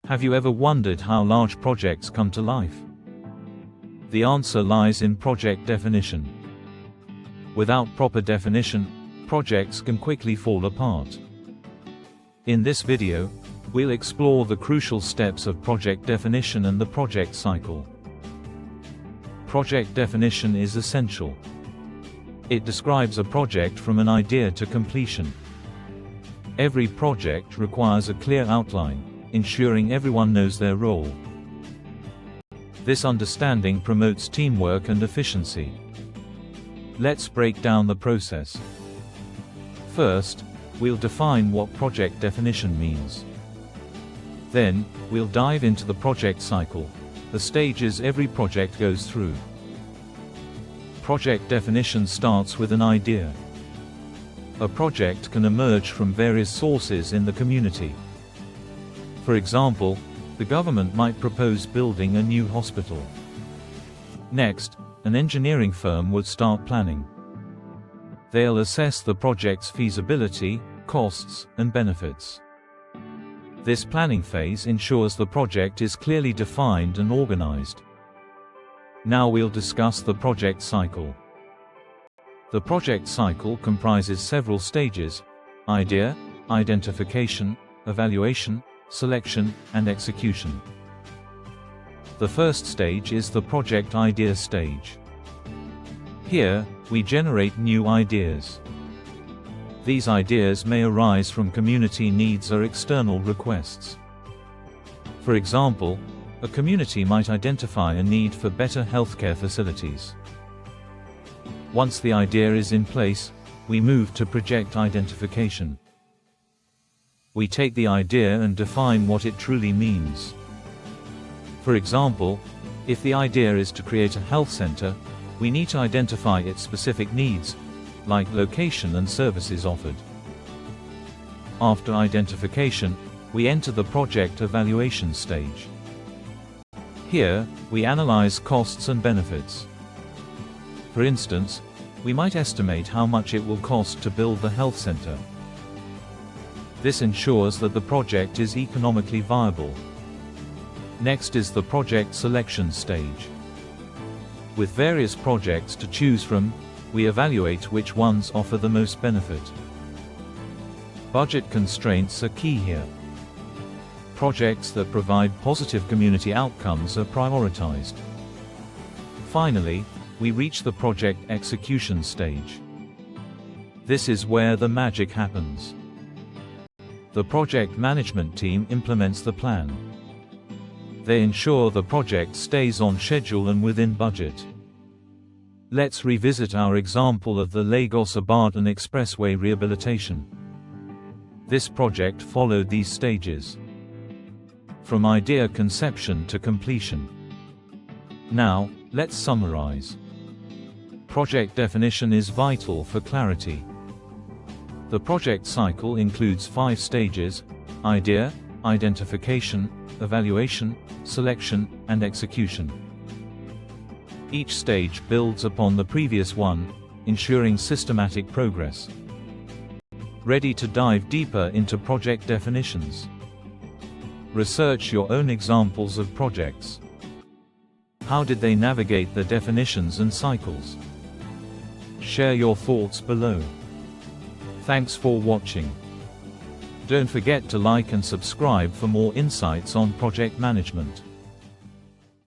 Have you ever wondered how large projects come to life? The answer lies in project definition. Without proper definition, projects can quickly fall apart. In this video, we'll explore the crucial steps of project definition and the project cycle. Project definition is essential. It describes a project from an idea to completion. Every project requires a clear outline, ensuring everyone knows their role. This understanding promotes teamwork and efficiency. Let's break down the process. First, we'll define what project definition means. Then, we'll dive into the project cycle, the stages every project goes through. Project definition starts with an idea. A project can emerge from various sources in the community. For example, the government might propose building a new hospital. Next, an engineering firm would start planning. They'll assess the project's feasibility, costs, and benefits. This planning phase ensures the project is clearly defined and organized. Now we'll discuss the project cycle. The project cycle comprises several stages: idea, identification, evaluation, selection, and execution. The first stage is the project idea stage. Here, we generate new ideas. These ideas may arise from community needs or external requests. For example, a community might identify a need for better healthcare facilities. Once the idea is in place, we move to project identification. We take the idea and define what it truly means. For example, if the idea is to create a health center, we need to identify its specific needs, like location and services offered. After identification, we enter the project evaluation stage. Here, we analyze costs and benefits. For instance, we might estimate how much it will cost to build the health center. This ensures that the project is economically viable. Next is the project selection stage. With various projects to choose from, we evaluate which ones offer the most benefit. Budget constraints are key here. Projects that provide positive community outcomes are prioritized. Finally, we reach the project execution stage. This is where the magic happens. The project management team implements the plan. They ensure the project stays on schedule and within budget. Let's revisit our example of the Lagos-Ibadan Expressway rehabilitation. This project followed these stages. From idea conception to completion. Now, let's summarize. Project definition is vital for clarity. The project cycle includes 5 stages: idea, identification, evaluation, selection, and execution. Each stage builds upon the previous one, ensuring systematic progress. Ready to dive deeper into project definitions? Research your own examples of projects. How did they navigate the definitions and cycles? Share your thoughts below. Thanks for watching. Don't forget to like and subscribe for more insights on project management.